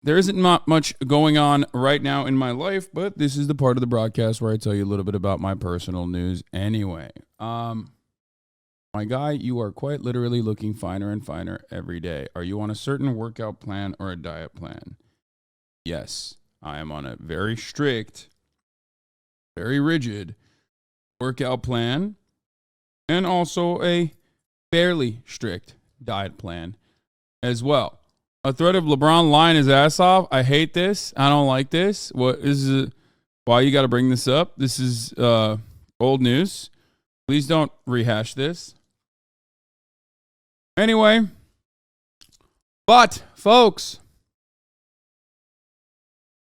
there isn't much going on right now in my life, but this is the part of the broadcast where I tell you a little bit about my personal news anyway. My guy, you are quite literally looking finer and finer every day. Are you on a certain workout plan or a diet plan? Yes, I am on a very strict, very rigid workout plan and also a fairly strict diet plan as well. A thread of LeBron lying his ass off. I hate this. I don't like this. What is it? Why you got to bring this up? This is old news. Please don't rehash this. Anyway, but folks,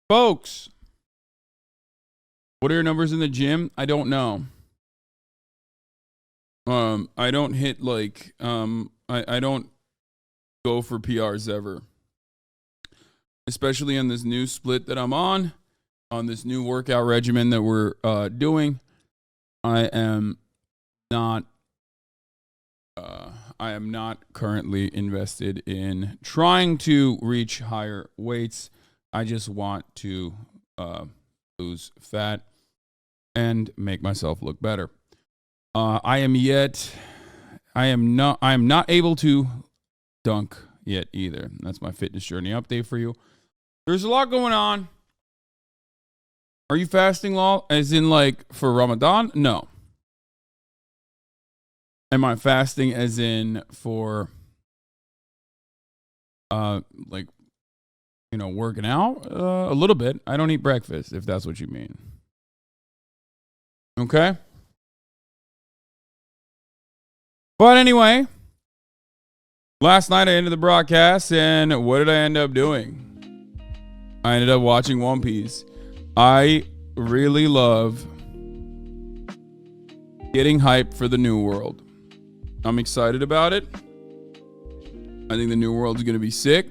what are your numbers in the gym? I don't know. I don't hit like I don't go for PRs ever. Especially on this new split that I'm on this new workout regimen that we're doing. I am not currently invested in trying to reach higher weights. I just want to lose fat and make myself look better. I am not able to dunk yet either. That's my fitness journey update for you. There's a lot going on. Are you fasting, lol? As in like for Ramadan? No. Am I fasting as in for like, you know, working out? A little bit. I don't eat breakfast, if that's what you mean. Okay? But anyway, last night I ended the broadcast, and what did I end up doing? I ended up watching One Piece. I really love getting hyped for the new world. I'm excited about it. I think the new world is going to be sick.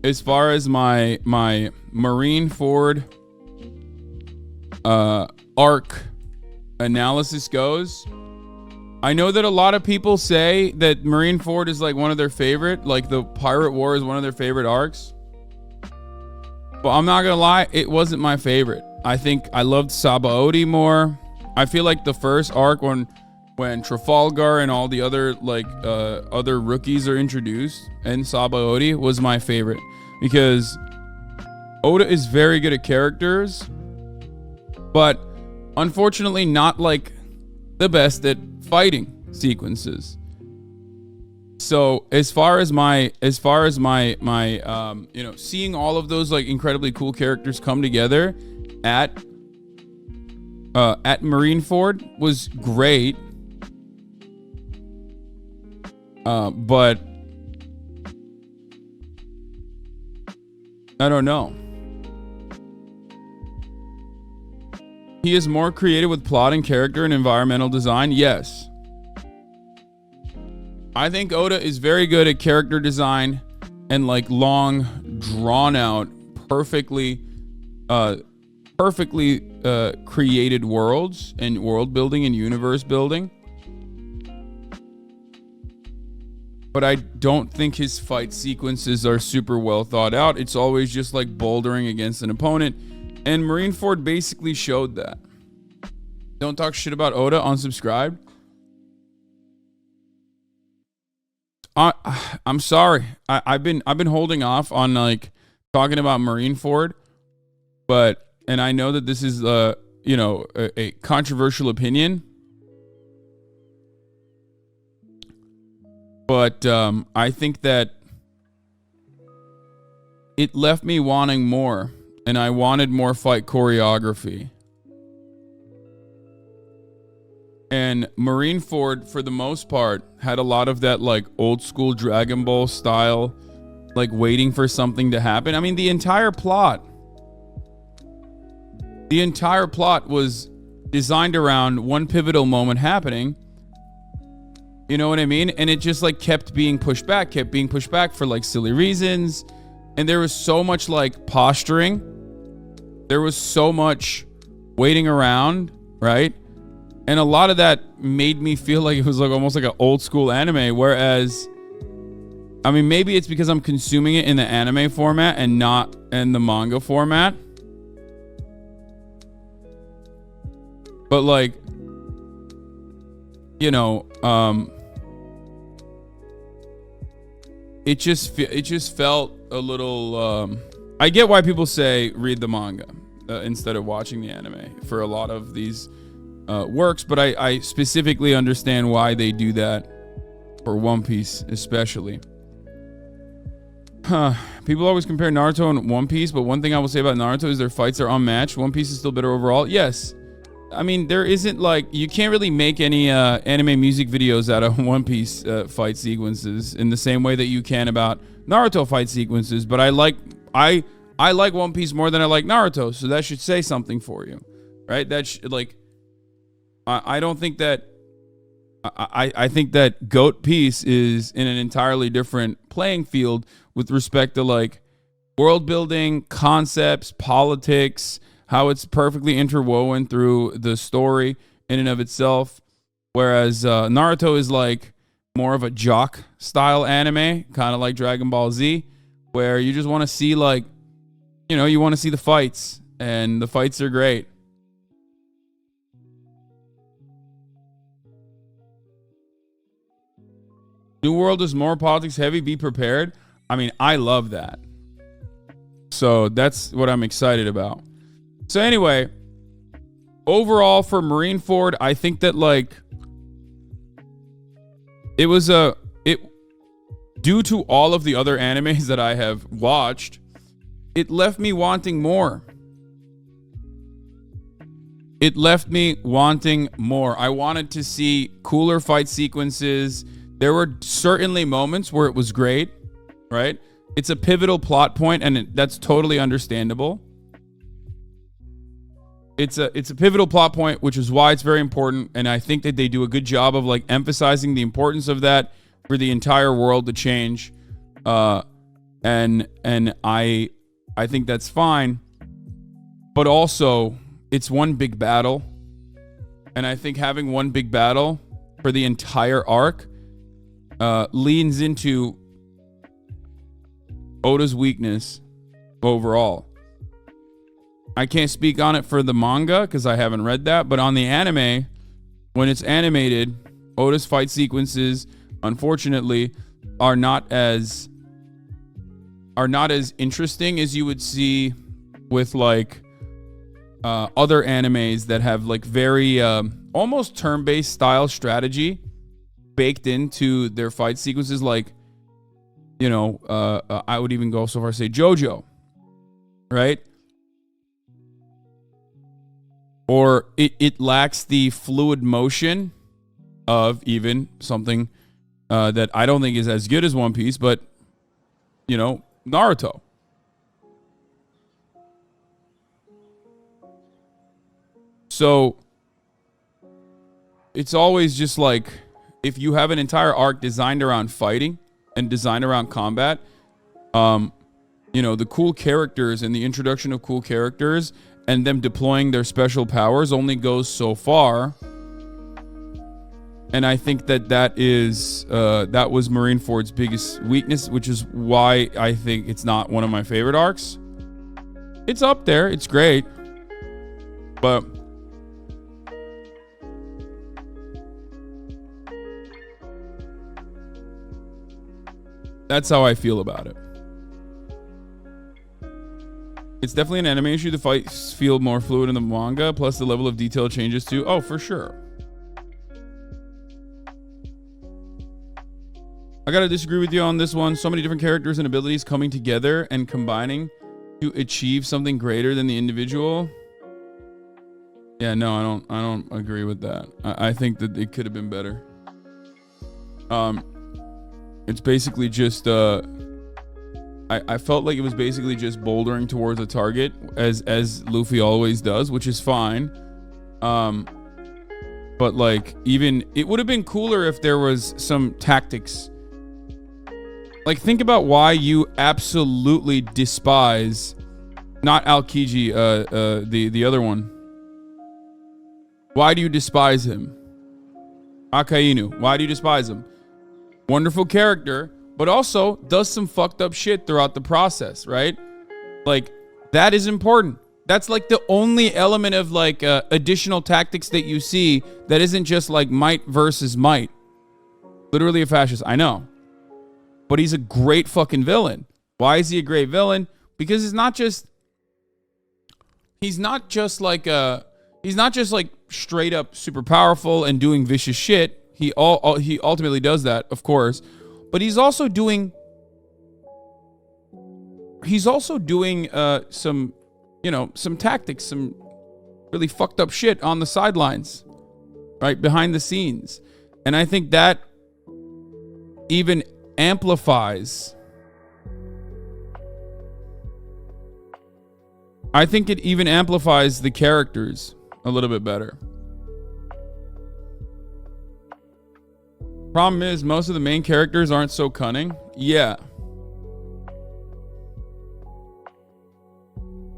As far as my Marineford arc analysis goes, I know that a lot of people say that Marineford is like one of their favorite, like the Pirate War is one of their favorite arcs. But I'm not gonna lie, it wasn't my favorite. I think I loved Sabaody more. I feel like the first arc when Trafalgar and all the other other rookies are introduced and Sabaody was my favorite because Oda is very good at characters, but unfortunately not like the best at fighting sequences. So as far as my you know, seeing all of those like incredibly cool characters come together at Marineford was great. But I don't know. He is more creative with plot and character and environmental design. Yes. I think Oda is very good at character design and like long, drawn out, perfectly created worlds and world building and universe building. But I don't think his fight sequences are super well thought out. It's always just like bouldering against an opponent. And Marineford basically showed that. Don't talk shit about Oda, unsubscribe. I'm sorry. I've been holding off on like talking about Marineford, and I know that this is a controversial opinion. But I think that it left me wanting more, and I wanted more fight choreography. And Marineford, for the most part, had a lot of that like old school Dragon Ball style, like waiting for something to happen. I mean, the entire plot was designed around one pivotal moment happening. You know what I mean? And it just like kept being pushed back for like silly reasons. And there was so much like posturing. There was so much waiting around, right? And a lot of that made me feel like it was like almost like an old school anime. Whereas I mean, maybe it's because I'm consuming it in the anime format and not in the manga format. But like, you know, it just felt a little. I get why people say read the manga instead of watching the anime for a lot of these works, but I specifically understand why they do that for One Piece, especially. People always compare Naruto and One Piece, but one thing I will say about Naruto is their fights are unmatched. One Piece is still better overall. Yes. I mean, there isn't like, you can't really make any anime music videos out of One Piece fight sequences in the same way that you can about Naruto fight sequences, but I like One Piece more than I like Naruto, so that should say something for you, right? I don't think that I think that Goat Piece is in an entirely different playing field with respect to like world building, concepts, politics, how it's perfectly interwoven through the story in and of itself. Whereas Naruto is like more of a jock style anime, kind of like Dragon Ball Z, where you just want to see like, you know, you want to see the fights, and the fights are great. New World is more politics heavy. Be prepared. I mean, I love that. So that's what I'm excited about. So anyway, overall for Marineford, I think that like it was due to all of the other animes that I have watched, it left me wanting more. It left me wanting more. I wanted to see cooler fight sequences. There were certainly moments where it was great, right? It's a pivotal plot point, and that's totally understandable. It's a pivotal plot point, which is why it's very important, and I think that they do a good job of like emphasizing the importance of that for the entire world to change. And I think that's fine. But also, it's one big battle, and I think having one big battle for the entire arc leans into Oda's weakness overall. I can't speak on it for the manga because I haven't read that, but on the anime, when it's animated, Oda's fight sequences, unfortunately, are not as interesting as you would see with like other animes that have like very almost turn-based style strategy baked into their fight sequences, like, you know, I would even go so far as to say JoJo, right? Or it lacks the fluid motion of even something that I don't think is as good as One Piece, but, you know, Naruto. So it's always just like, if you have an entire arc designed around fighting and designed around combat, you know, the cool characters and the introduction of cool characters and them deploying their special powers only goes so far. And I think that that was Marineford's biggest weakness, which is why I think it's not one of my favorite arcs. It's up there. It's great. But that's how I feel about it. It's definitely an anime issue. The fights feel more fluid in the manga, plus the level of detail changes too. Oh, for sure. I gotta disagree with you on this one. So many different characters and abilities coming together and combining to achieve something greater than the individual. Yeah, no, I don't agree with that. I think that it could have been better. It's basically just I felt like it was basically just bouldering towards a target as Luffy always does, which is fine. But like, even it would have been cooler if there was some tactics. Like, think about why you absolutely despise, not Aokiji, the other one. Why do you despise him? Akainu. Why do you despise him? Wonderful character, but also does some fucked up shit throughout the process, right? Like, that is important. That's like the only element of like additional tactics that you see that isn't just like might versus might. Literally a fascist, I know. But he's a great fucking villain. Why is he a great villain? Because he's not just like straight up super powerful and doing vicious shit. He ultimately does that, of course. But he's also doing some tactics, some really fucked up shit on the sidelines, right behind the scenes. And I think that even amplifies the characters a little bit better. Problem is, most of the main characters aren't so cunning. Yeah.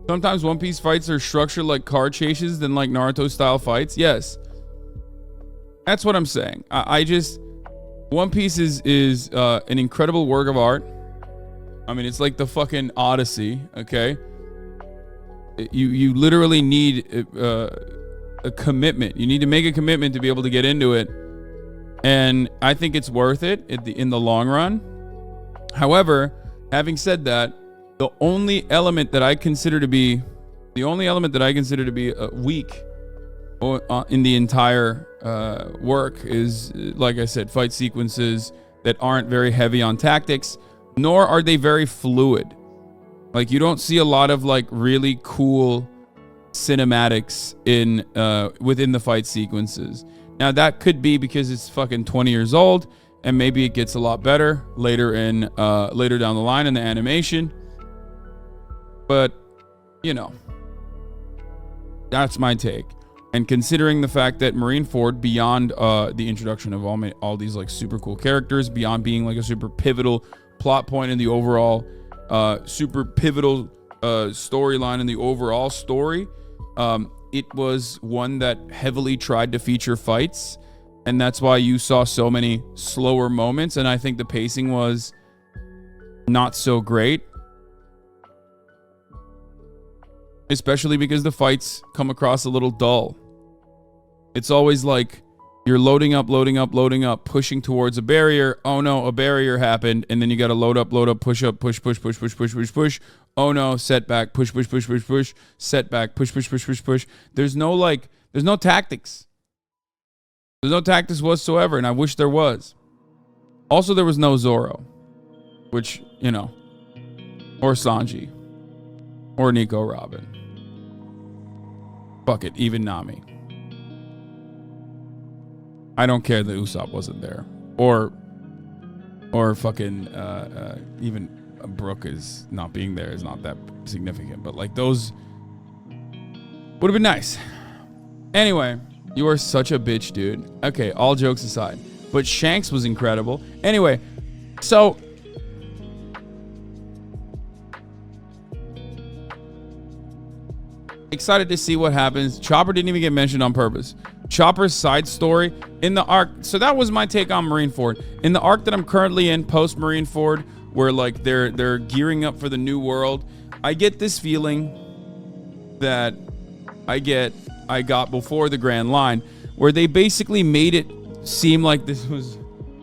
Sometimes One Piece fights are structured like car chases than like Naruto style fights. Yes. That's what I'm saying. One Piece is an incredible work of art. I mean, it's like the fucking Odyssey, okay? You literally need a commitment. You need to make a commitment to be able to get into it. And I think it's worth it in the long run. However, having said that, the only element that I consider to be weak in the entire work is, like I said, fight sequences that aren't very heavy on tactics, nor are they very fluid. Like, you don't see a lot of like really cool cinematics within the fight sequences. Now, that could be because it's fucking 20 years old, and maybe it gets a lot better later down the line in the animation. But, that's my take. And considering the fact that Marineford, beyond the introduction of all these like super cool characters, beyond being like a super pivotal plot point in the overall super pivotal storyline in the overall story, it was one that heavily tried to feature fights, and that's why you saw so many slower moments, and I think the pacing was not so great, especially because the fights come across a little dull. It's always like you're loading up, pushing towards a barrier. Oh no, a barrier happened, and then you got to load up, push up, push. Oh no, setback, push, setback, push. There's no tactics. There's no tactics whatsoever, and I wish there was. Also, there was no Zoro, which, or Sanji, or Nico Robin. Fuck it, even Nami. I don't care that Usopp wasn't there, or fucking even Brook is not being there is not that significant, but like those would have been nice. Anyway, you are such a bitch, dude. Okay, all jokes aside, but Shanks was incredible. Anyway, so excited to see what happens. Chopper didn't even get mentioned on purpose. Chopper's side story in the arc. So that was my take on Marineford. In the arc that I'm currently in, post Marineford, where like they're gearing up for the new world, I get this feeling that I got before the Grand Line, where they basically made it seem like this was,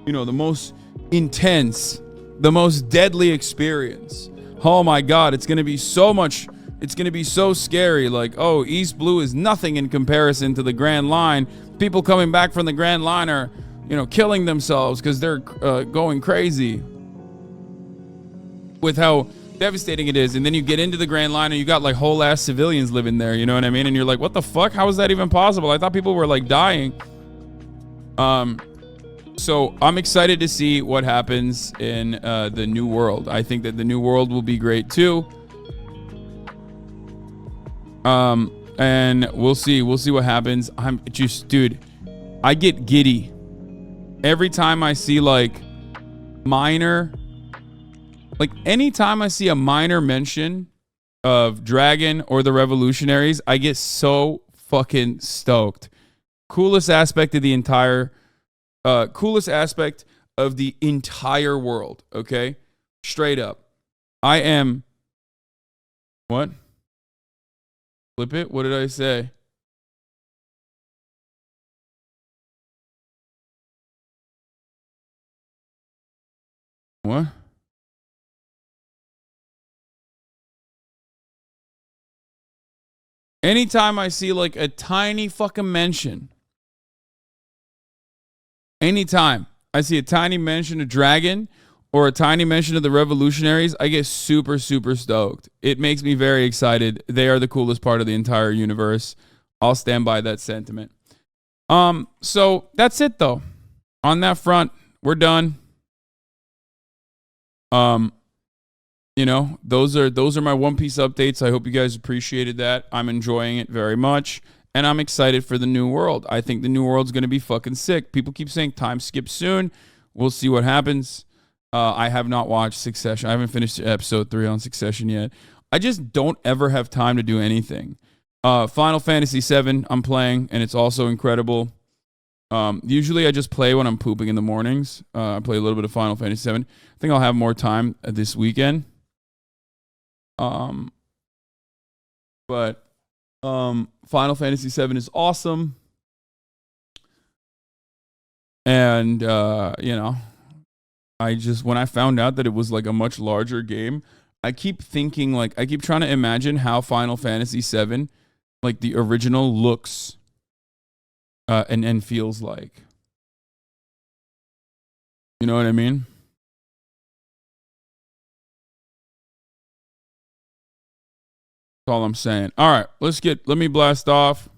the most intense, the most deadly experience. Oh my God, it's gonna be so much. It's going to be so scary. Like, oh, East Blue is nothing in comparison to the Grand Line. People coming back from the Grand Line are, killing themselves because they're going crazy with how devastating it is. And then you get into the Grand Line and you got like whole ass civilians living there. You know what I mean? And you're like, what the fuck? How is that even possible? I thought people were like dying. So I'm excited to see what happens in the new world. I think that the new world will be great too. And we'll see what happens. I'm just, dude, I get giddy every time I see anytime I see a minor mention of Dragon or the Revolutionaries, I get so fucking stoked. Coolest aspect of the entire, coolest aspect of the entire world, okay? Straight up. I am... What? Flip it? What did I say? What? Anytime I see like a tiny fucking mention, anytime I see a tiny mention of Dragon or a tiny mention of the Revolutionaries, I get super, super stoked. It makes me very excited. They are the coolest part of the entire universe. I'll stand by that sentiment. So that's it though. On that front, we're done. You know, those are my One Piece updates. I hope you guys appreciated that. I'm enjoying it very much, and I'm excited for the new world. I think the new world's going to be fucking sick. People keep saying time skip soon. We'll see what happens. I have not watched Succession. I haven't finished episode 3 on Succession yet. I just don't ever have time to do anything. Final Fantasy VII I'm playing, and it's also incredible. Usually I just play when I'm pooping in the mornings. I play a little bit of Final Fantasy VII. I think I'll have more time this weekend. But Final Fantasy VII is awesome. And, you know, when I found out that it was like a much larger game, I keep thinking, like, I keep trying to imagine how Final Fantasy VII, like the original, looks and feels like. You know what I mean? That's all I'm saying. All right, let me blast off.